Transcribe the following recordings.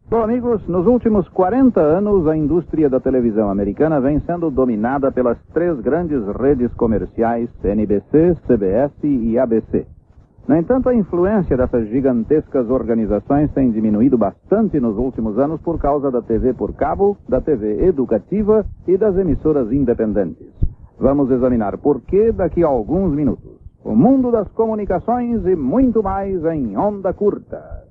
Bom, amigos, nos últimos 40 anos, a indústria da televisão americana vem sendo dominada pelas três grandes redes comerciais, NBC, CBS e ABC. No entanto, a influência dessas gigantescas organizações tem diminuído bastante nos últimos anos por causa da TV por cabo, da TV educativa e das emissoras independentes. Vamos examinar por que daqui a alguns minutos. O mundo das comunicações e muito mais em onda curta.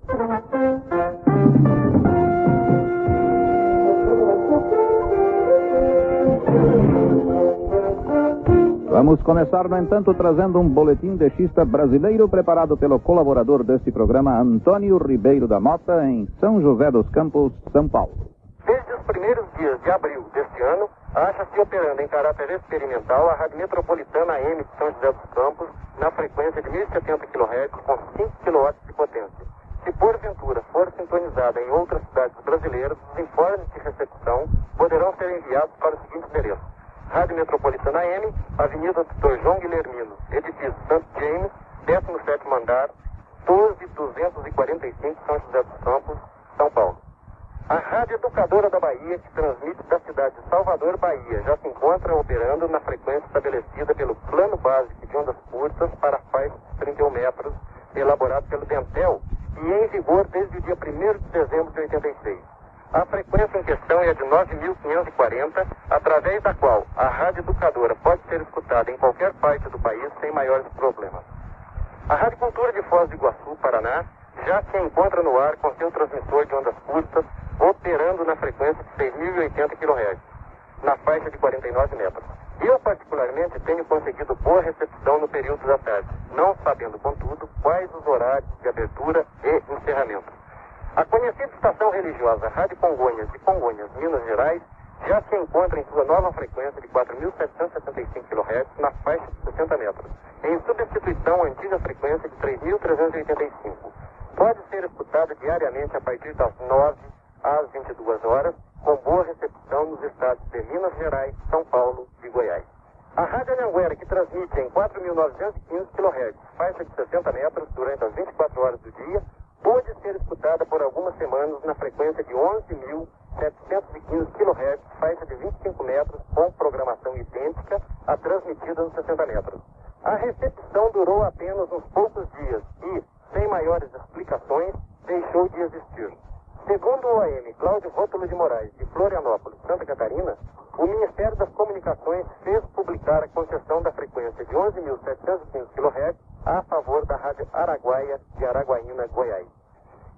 Vamos começar, no entanto, trazendo um boletim dexista brasileiro preparado pelo colaborador deste programa, Antônio Ribeiro da Mota, em São José dos Campos, São Paulo. Desde os primeiros dias de abril deste ano, acha-se operando em caráter experimental a Rádio Metropolitana AM de São José dos Campos, na frequência de 1070 kHz, com 5 kW de potência. Se porventura for sintonizada em outras cidades brasileiras, os informes de recepção poderão ser enviados para o seguinte endereço: Rádio Metropolitana AM, Avenida Dr. João Guilhermino, edifício Santo James, 17º andar, 12245, São José dos Campos, São Paulo. A Rádio Educadora da Bahia, que transmite da cidade de Salvador, Bahia, já se encontra operando na frequência estabelecida pelo Plano Básico de Ondas Curtas para a faixa de 31 metros, elaborado pelo Dentel, e em vigor desde o dia 1º de dezembro de 86. A frequência em questão é de 9.540, através da qual a Rádio Educadora pode ser escutada em qualquer parte do país sem maiores problemas. A Rádio Cultura de Foz do Iguaçu, Paraná, já se encontra no ar com seu transmissor de ondas curtas, operando na frequência de 6.080 kHz, na faixa de 49 metros. Eu, particularmente, tenho conseguido boa recepção no período da tarde, não sabendo, contudo, quais os horários de abertura e encerramento. A conhecida estação religiosa Rádio Congonhas de Congonhas, Minas Gerais, já se encontra em sua nova frequência de 4.775 kHz na faixa de 60 metros, em substituição à antiga frequência de 3.385. Pode ser escutada diariamente a partir das 9 às 22 horas, com boa recepção nos estados de Minas Gerais, São Paulo e Goiás. A Rádio Anhanguera, que transmite em 4.915 kHz, faixa de 60 metros durante as 24 horas do dia, pôde ser escutada por algumas semanas na frequência de 11.715 kHz, faixa de 25 metros, com programação idêntica à transmitida nos 60 metros. A recepção durou apenas uns poucos dias e, sem maiores explicações, deixou de existir. Segundo o OM Cláudio Rótulo de Moraes, de Florianópolis, Santa Catarina, o Ministério das Comunicações fez publicar a concessão da frequência de 11.715 kHz a favor da Rádio Araguaia de Araguaína, Goiás.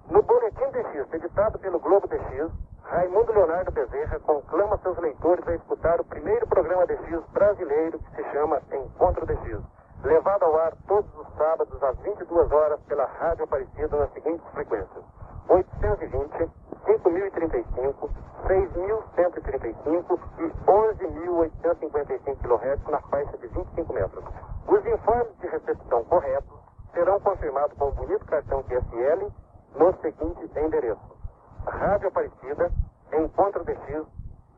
No Boletim DX, editado pelo Globo DX, Raimundo Leonardo Bezerra conclama seus leitores a escutar o primeiro programa DX brasileiro, que se chama Encontro DX, levado ao ar todos os sábados às 22 horas pela Rádio Aparecida nas seguintes frequências: 820, 5.035, 6.135 e 11.855 kHz na faixa de 25 metros. Os informes de recepção corretos serão confirmados com um bonito cartão QSL no seguinte endereço: Rádio Aparecida, Encontro DX,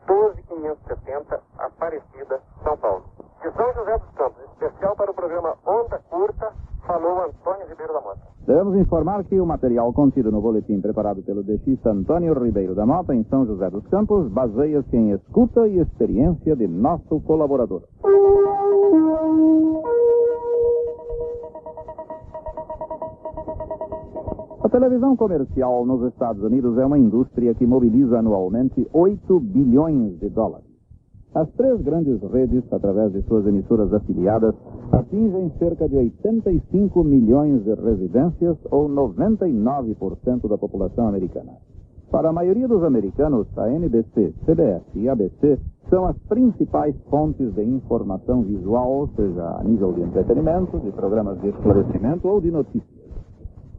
12570, Aparecida, São Paulo. De São José dos Campos, especial para o programa Onda Curta, falou Antônio Ribeiro da Mota. Devemos informar que o material contido no boletim preparado pelo dexista Antônio Ribeiro da Mota, em São José dos Campos, baseia-se em escuta e experiência de nosso colaborador. A televisão comercial nos Estados Unidos é uma indústria que mobiliza anualmente 8 bilhões de dólares. As três grandes redes, através de suas emissoras afiliadas, atingem cerca de 85 milhões de residências, ou 99% da população americana. Para a maioria dos americanos, a NBC, CBS e ABC são as principais fontes de informação visual, seja a nível de entretenimento, de programas de esclarecimento ou de notícias.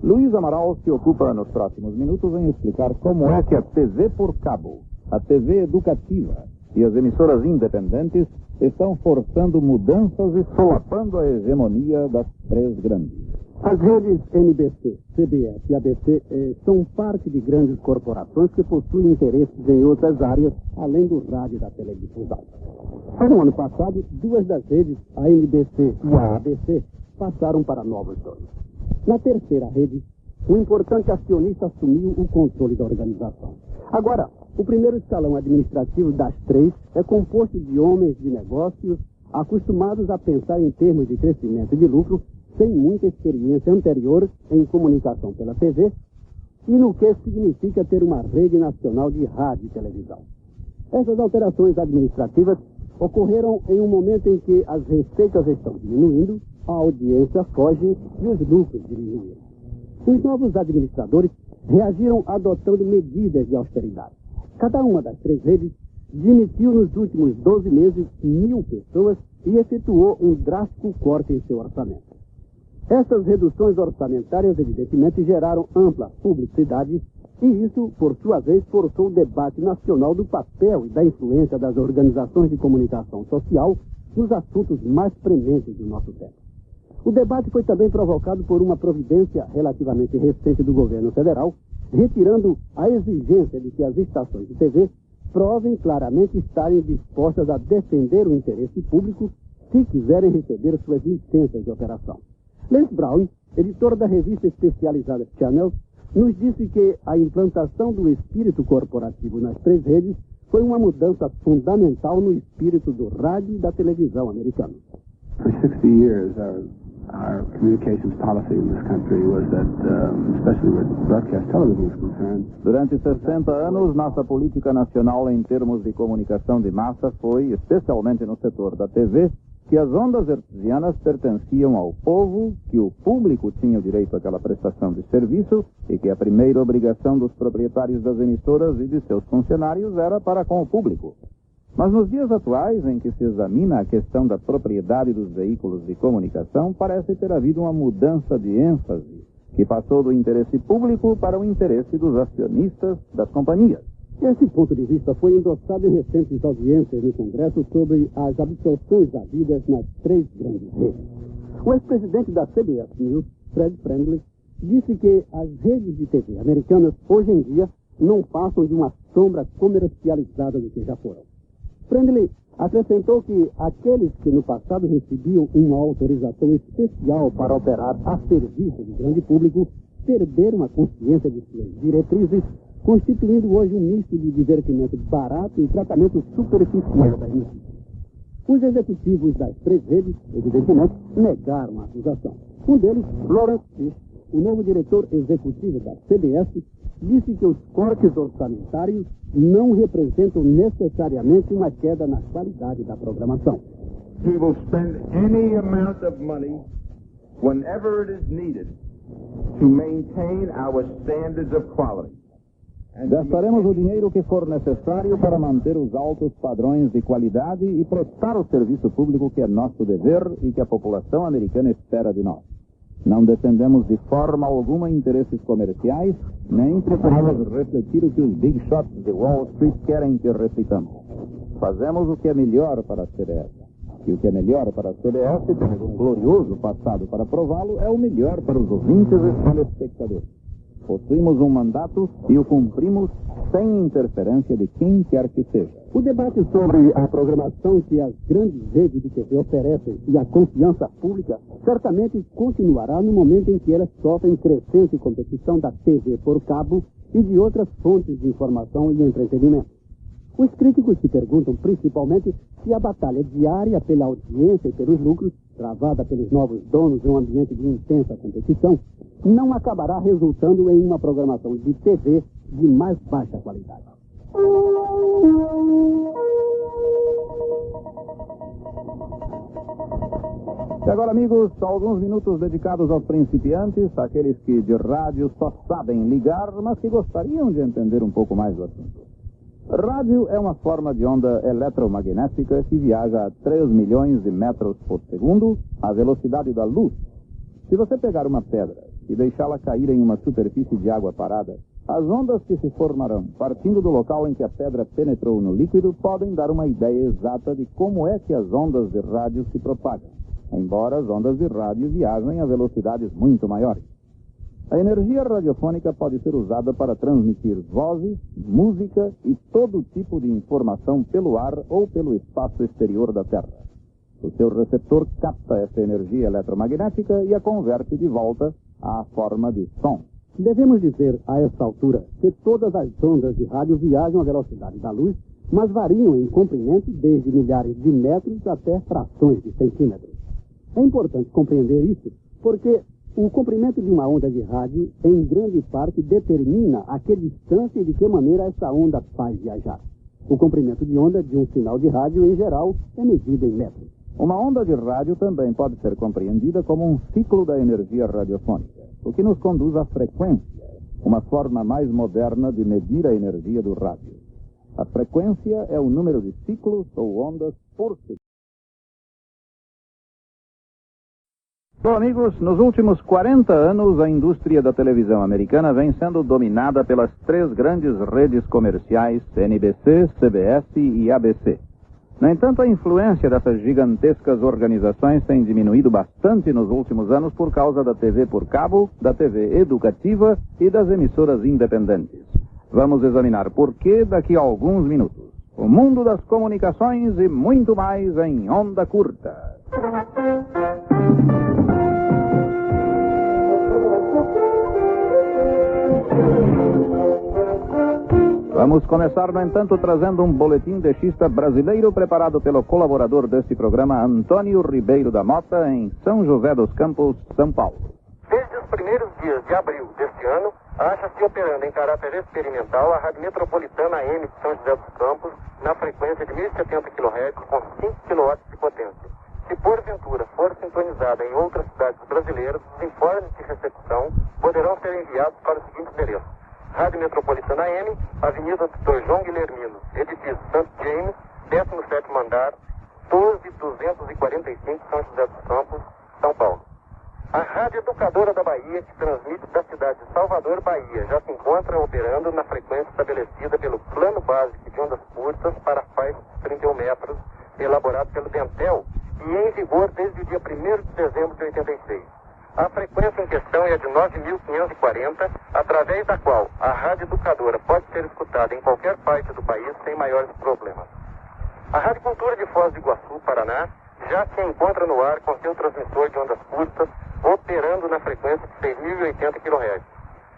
Luiz Amaral se ocupa nos próximos minutos em explicar como é que a TV por cabo, a TV educativa e as emissoras independentes estão forçando mudanças e solapando a hegemonia das três grandes. As redes NBC, CBS e ABC são parte de grandes corporações que possuem interesses em outras áreas, além do rádio e da televisão. No ano passado, duas das redes, a NBC e a ABC, passaram para novos donos. Na terceira rede, um importante acionista assumiu o controle da organização. Agora, o primeiro escalão administrativo das três é composto de homens de negócios acostumados a pensar em termos de crescimento e de lucro, sem muita experiência anterior em comunicação pela TV e no que significa ter uma rede nacional de rádio e televisão. Essas alterações administrativas ocorreram em um momento em que as receitas estão diminuindo, a audiência foge e os lucros diminuem. Os novos administradores reagiram adotando medidas de austeridade. Cada uma das três redes demitiu nos últimos 12 meses 1.000 pessoas e efetuou um drástico corte em seu orçamento. Essas reduções orçamentárias, evidentemente, geraram ampla publicidade e isso, por sua vez, forçou o debate nacional do papel e da influência das organizações de comunicação social nos assuntos mais prementes do nosso tempo. O debate foi também provocado por uma providência relativamente recente do governo federal, retirando a exigência de que as estações de TV provem claramente estarem dispostas a defender o interesse público se quiserem receber suas licenças de operação. Les Brown, editor da revista especializada Channel, nos disse que a implantação do espírito corporativo nas três redes foi uma mudança fundamental no espírito do rádio e da televisão americanos. For 60 years, our communications policy in this country was that, especially where broadcast television is concerned. Durante 60 anos, nossa política nacional em termos de comunicação de massa foi, especialmente no setor da TV, que as ondas hertzianas pertenciam ao povo, que o público tinha o direito àquela prestação de serviço e que a primeira obrigação dos proprietários das emissoras e de seus funcionários era para com o público. Mas nos dias atuais, em que se examina a questão da propriedade dos veículos de comunicação, parece ter havido uma mudança de ênfase, que passou do interesse público para o interesse dos acionistas das companhias. Esse ponto de vista foi endossado em recentes audiências no Congresso sobre as absorções havidas nas três grandes redes. O ex-presidente da CBS News, Fred Friendly, disse que as redes de TV americanas, hoje em dia, não passam de uma sombra comercializada do que já foram. Friendly acrescentou que aqueles que no passado recebiam uma autorização especial para operar a serviço do grande público perderam a consciência de suas diretrizes, constituindo hoje um misto de divertimento barato e tratamento superficial da emissão. Os executivos das três redes, evidentemente, negaram a acusação. Um deles, Lawrence Fish, o novo diretor executivo da CBS, disse que os cortes orçamentários não representam necessariamente uma queda na qualidade da programação. We will spend any amount of money whenever it is needed to maintain our standards of quality. Gastaremos o dinheiro que for necessário para manter os altos padrões de qualidade e prestar o serviço público que é nosso dever e que a população americana espera de nós. Não defendemos de forma alguma interesses comerciais, nem precisamos refletir o que os big shots de Wall Street querem que reflitamos. Fazemos o que é melhor para a CBS. E o que é melhor para a CBS, temos um glorioso passado para prová-lo, é o melhor para os ouvintes e telespectadores. Possuímos um mandato e o cumprimos sem interferência de quem quer que seja. O debate sobre a programação que as grandes redes de TV oferecem e a confiança pública certamente continuará no momento em que elas sofrem crescente competição da TV por cabo e de outras fontes de informação e entretenimento. Os críticos se perguntam principalmente se a batalha diária pela audiência e pelos lucros, travada pelos novos donos em um ambiente de intensa competição, não acabará resultando em uma programação de TV de mais baixa qualidade. E agora, amigos, alguns minutos dedicados aos principiantes, aqueles que de rádio só sabem ligar, mas que gostariam de entender um pouco mais do assunto. Rádio é uma forma de onda eletromagnética que viaja a 3 milhões de metros por segundo, à velocidade da luz. Se você pegar uma pedra e deixá-la cair em uma superfície de água parada, as ondas que se formarão, partindo do local em que a pedra penetrou no líquido, podem dar uma ideia exata de como é que as ondas de rádio se propagam, embora as ondas de rádio viajem a velocidades muito maiores. A energia radiofônica pode ser usada para transmitir vozes, música e todo tipo de informação pelo ar ou pelo espaço exterior da Terra. O seu receptor capta essa energia eletromagnética e a converte de volta à forma de som. Devemos dizer, a esta altura, que todas as ondas de rádio viajam à velocidade da luz, mas variam em comprimento desde milhares de metros até frações de centímetros. É importante compreender isso, porque o comprimento de uma onda de rádio, em grande parte, determina a que distância e de que maneira essa onda faz viajar. O comprimento de onda de um sinal de rádio, em geral, é medido em metros. Uma onda de rádio também pode ser compreendida como um ciclo da energia radiofônica, o que nos conduz à frequência, uma forma mais moderna de medir a energia do rádio. A frequência é o número de ciclos ou ondas por segundo. Bom, amigos, nos últimos 40 anos, a indústria da televisão americana vem sendo dominada pelas três grandes redes comerciais, NBC, CBS e ABC. No entanto, a influência dessas gigantescas organizações tem diminuído bastante nos últimos anos por causa da TV por cabo, da TV educativa e das emissoras independentes. Vamos examinar por que daqui a alguns minutos. O mundo das comunicações e muito mais em onda curta. Vamos começar, no entanto, trazendo um boletim dexista brasileiro preparado pelo colaborador deste programa, Antônio Ribeiro da Mota, em São José dos Campos, São Paulo. Desde os primeiros dias de abril deste ano, acha-se operando em caráter experimental a Rádio Metropolitana AM de São José dos Campos, na frequência de 1070 kHz, com 5 kW de potência. Se porventura for sintonizada em outras cidades brasileiras, os informes de recepção poderão ser enviados para o seguinte endereço: Rádio Metropolitana AM, Avenida Dr. João Guilhermino, Edifício Santo James, 17º andar, 12245, São José dos Campos, São Paulo. A Rádio Educadora da Bahia, que transmite da cidade de Salvador, Bahia, já se encontra operando na frequência estabelecida pelo Plano Básico de Ondas Curtas para faixa de 31 metros, elaborado pelo Dentel e em vigor desde o dia 1º de dezembro de 86. A frequência em questão é de 9.540, através da qual a Rádio Educadora pode ser escutada em qualquer parte do país sem maiores problemas. A Rádio Cultura de Foz do Iguaçu, Paraná, já se encontra no ar com seu transmissor de ondas curtas, operando na frequência de 6.080 kHz,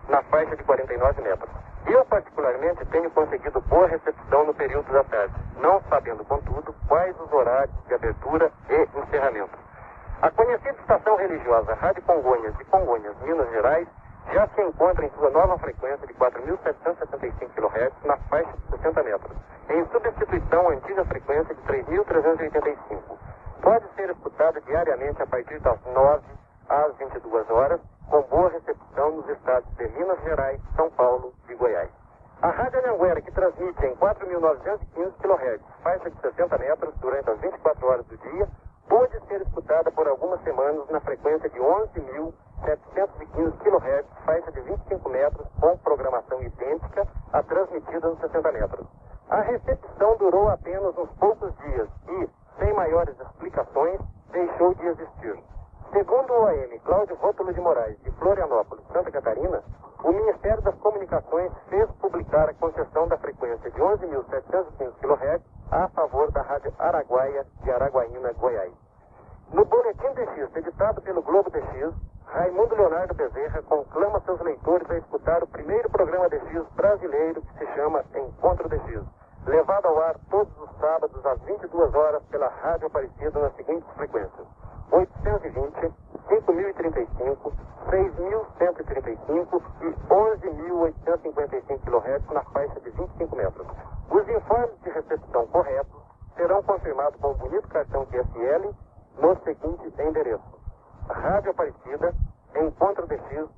na faixa de 49 metros. Eu, particularmente, tenho conseguido boa recepção no período da tarde, não sabendo, contudo, quais os horários de abertura e encerramento. A conhecida estação religiosa Rádio Congonhas de Congonhas, Minas Gerais, já se encontra em sua nova frequência de 4.775 kHz na faixa de 60 metros, em substituição à antiga frequência de 3.385. Pode ser escutada diariamente a partir das 9 às 22 horas, com boa recepção nos estados de Minas Gerais, São Paulo e Goiás. A Rádio Anhanguera, que transmite em 4.915 kHz, faixa de 60 metros durante as 24 horas do dia, pôde ser escutada por algumas semanas na frequência de 11.715 kHz, faixa de 25 metros, com programação idêntica à transmitida nos 60 metros. A recepção durou apenas uns poucos dias e, sem maiores explicações, deixou de existir. Segundo o OM Cláudio Rótulo de Moraes, de Florianópolis, Santa Catarina, o Ministério das Comunicações fez publicar a concessão da frequência de 11.715 kHz a favor da Rádio Araguaia de Araguaína, Goiás. No Boletim DX, editado pelo Globo DX, Raimundo Leonardo Bezerra conclama seus leitores a escutar o primeiro programa DX brasileiro, que se chama Encontro DX, levado ao ar todos os sábados às 22 horas pela Rádio Aparecida nas seguintes frequências: 820, 5.035, 6.135 e 11.855 kHz na faixa de 25 metros. Os informes de recepção corretos serão confirmados com um bonito cartão QSL no seguinte endereço: Rádio Aparecida, Encontro DX,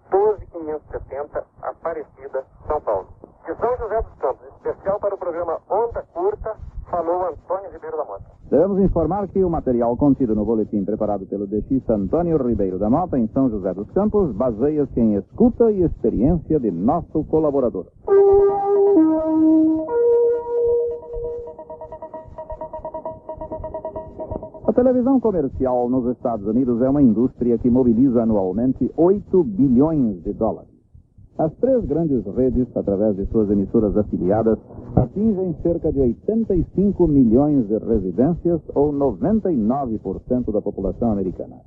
12570, Aparecida, São Paulo. De São José dos Campos, especial para o programa Onda Curta, falou Antônio Ribeiro da Mota. Devemos informar que o material contido no boletim preparado pelo DX Antônio Ribeiro da Mota, em São José dos Campos, baseia-se em escuta e experiência de nosso colaborador. A televisão comercial nos Estados Unidos é uma indústria que mobiliza anualmente 8 bilhões de dólares. As três grandes redes, através de suas emissoras afiliadas, atingem cerca de 85 milhões de residências, ou 99% da população americana.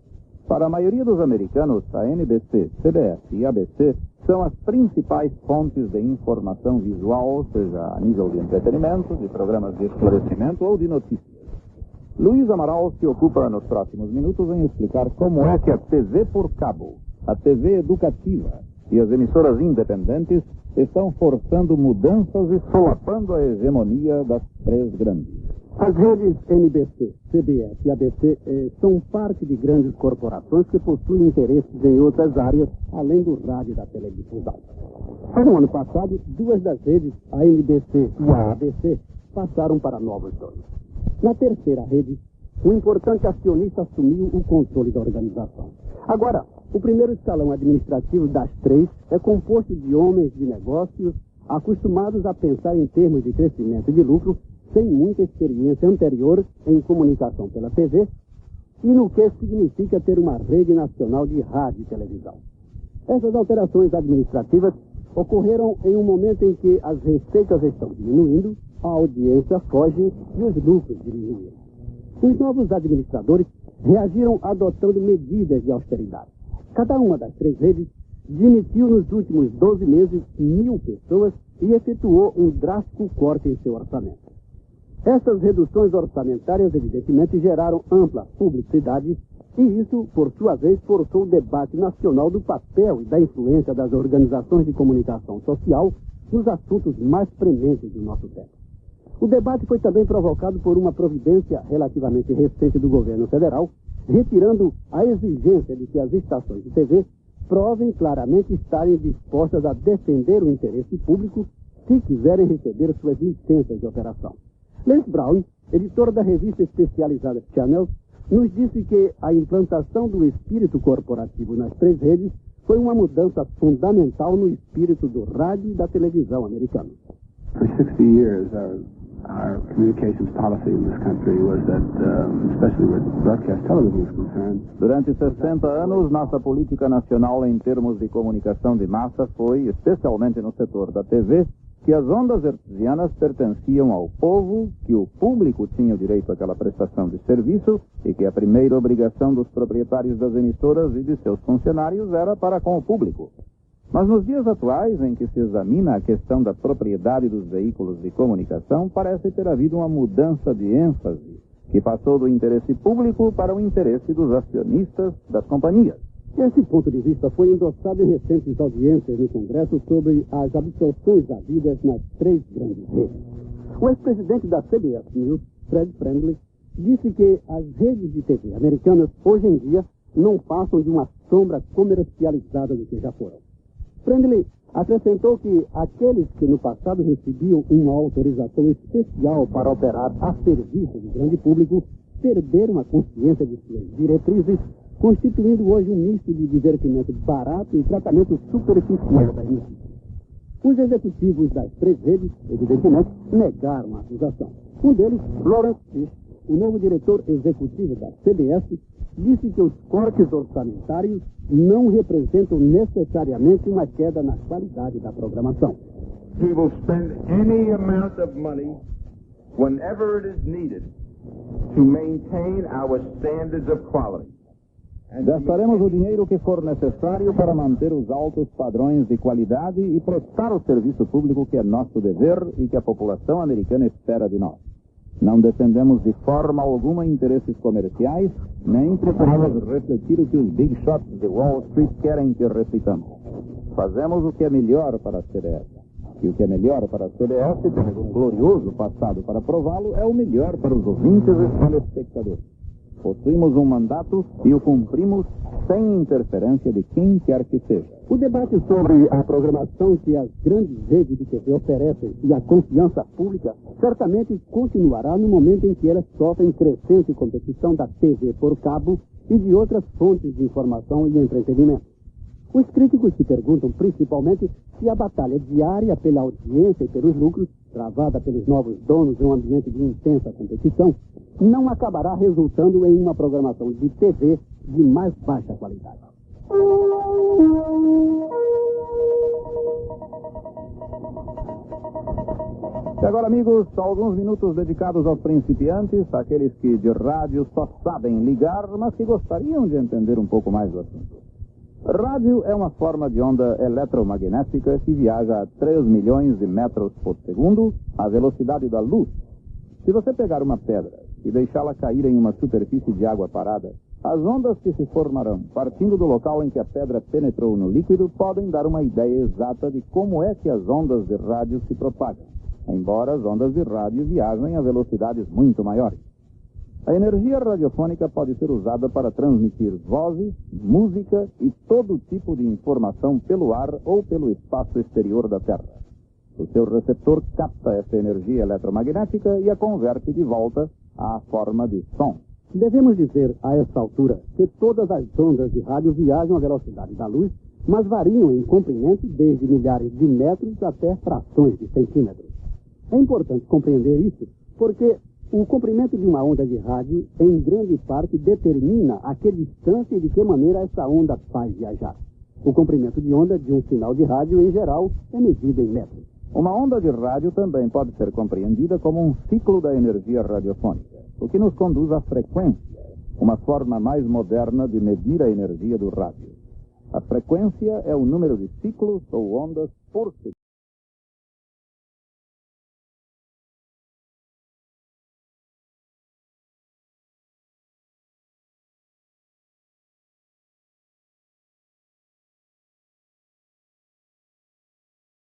Para a maioria dos americanos, a NBC, CBS e ABC são as principais fontes de informação visual, seja a nível de entretenimento, de programas de esclarecimento ou de notícias. Luiz Amaral se ocupa nos próximos minutos em explicar como é que a TV por cabo, a TV educativa e as emissoras independentes estão forçando mudanças e solapando a hegemonia das três grandes. As redes NBC, CBS e ABC são parte de grandes corporações que possuem interesses em outras áreas, além do rádio e da teledifusão. No ano passado, duas das redes, a NBC e a ABC, passaram para novos donos. Na terceira rede, um importante acionista assumiu o controle da organização. Agora, o primeiro escalão administrativo das três é composto de homens de negócios acostumados a pensar em termos de crescimento e de lucro, sem muita experiência anterior em comunicação pela TV e no que significa ter uma rede nacional de rádio e televisão. Essas alterações administrativas ocorreram em um momento em que as receitas estão diminuindo, a audiência foge e os lucros diminuem. Os novos administradores reagiram adotando medidas de austeridade. Cada uma das três redes demitiu nos últimos 12 meses 1.000 pessoas e efetuou um drástico corte em seu orçamento. Essas reduções orçamentárias, evidentemente, geraram ampla publicidade e isso, por sua vez, forçou o debate nacional do papel e da influência das organizações de comunicação social nos assuntos mais prementes do nosso tempo. O debate foi também provocado por uma providência relativamente recente do governo federal, retirando a exigência de que as estações de TV provem claramente estarem dispostas a defender o interesse público se quiserem receber suas licenças de operação. Lance Brown, editor da revista especializada Channel, nos disse que a implantação do espírito corporativo nas três redes foi uma mudança fundamental no espírito do rádio e da televisão americanos. For 60 years, our communications policy in this country was that, especially where broadcast television is concerned. Durante 60 anos, nossa política nacional em termos de comunicação de massa foi, especialmente no setor da TV, que as ondas hertzianas pertenciam ao povo, que o público tinha o direito àquela prestação de serviço e que a primeira obrigação dos proprietários das emissoras e de seus funcionários era para com o público. Mas nos dias atuais, em que se examina a questão da propriedade dos veículos de comunicação, parece ter havido uma mudança de ênfase, que passou do interesse público para o interesse dos acionistas das companhias. Esse ponto de vista foi endossado em recentes audiências no Congresso sobre as absorções havidas nas três grandes redes. O ex-presidente da CBS News, Fred Friendly, disse que as redes de TV americanas, hoje em dia, não passam de uma sombra comercializada do que já foram. Friendly acrescentou que aqueles que no passado recebiam uma autorização especial para operar a serviço do grande público perderam a consciência de suas diretrizes, constituindo hoje um misto de divertimento barato e tratamento superficial das notícias. Os executivos das três redes, evidentemente, negaram a acusação. Um deles, Lawrence Fish, o novo diretor executivo da CBS, disse que os cortes orçamentários não representam necessariamente uma queda na qualidade da programação. We will spend any amount of money whenever it is needed to maintain our standards of quality. Gastaremos o dinheiro que for necessário para manter os altos padrões de qualidade e prestar o serviço público que é nosso dever e que a população americana espera de nós. Não defendemos de forma alguma interesses comerciais, nem procuramos refletir o que os big shots de Wall Street querem que reflitamos. Fazemos o que é melhor para a CBS. E o que é melhor para a CBS, temos um glorioso passado para prová-lo, é o melhor para os ouvintes e telespectadores. Possuímos um mandato e o cumprimos sem interferência de quem quer que seja. O debate sobre a programação que as grandes redes de TV oferecem e a confiança pública certamente continuará no momento em que elas sofrem crescente competição da TV por cabo e de outras fontes de informação e entretenimento. Os críticos se perguntam principalmente se a batalha diária pela audiência e pelos lucros, travada pelos novos donos em um ambiente de intensa competição, não acabará resultando em uma programação de TV de mais baixa qualidade. E agora, amigos, alguns minutos dedicados aos principiantes, aqueles que de rádio só sabem ligar, mas que gostariam de entender um pouco mais do assunto. Rádio é uma forma de onda eletromagnética que viaja a 3 milhões de metros por segundo, à velocidade da luz. Se você pegar uma pedra e deixá-la cair em uma superfície de água parada, as ondas que se formarão, partindo do local em que a pedra penetrou no líquido, podem dar uma ideia exata de como é que as ondas de rádio se propagam, embora as ondas de rádio viajem a velocidades muito maiores. A energia radiofônica pode ser usada para transmitir vozes, música e todo tipo de informação pelo ar ou pelo espaço exterior da Terra. O seu receptor capta essa energia eletromagnética e a converte de volta à forma de som. Devemos dizer, a essa altura, que todas as ondas de rádio viajam à velocidade da luz, mas variam em comprimento desde milhares de metros até frações de centímetros. É importante compreender isso, porque o comprimento de uma onda de rádio, em grande parte, determina a que distância e de que maneira essa onda faz viajar. O comprimento de onda de um sinal de rádio, em geral, é medido em metros. Uma onda de rádio também pode ser compreendida como um ciclo da energia radiofônica, o que nos conduz à frequência, uma forma mais moderna de medir a energia do rádio. A frequência é o número de ciclos ou ondas por segundo.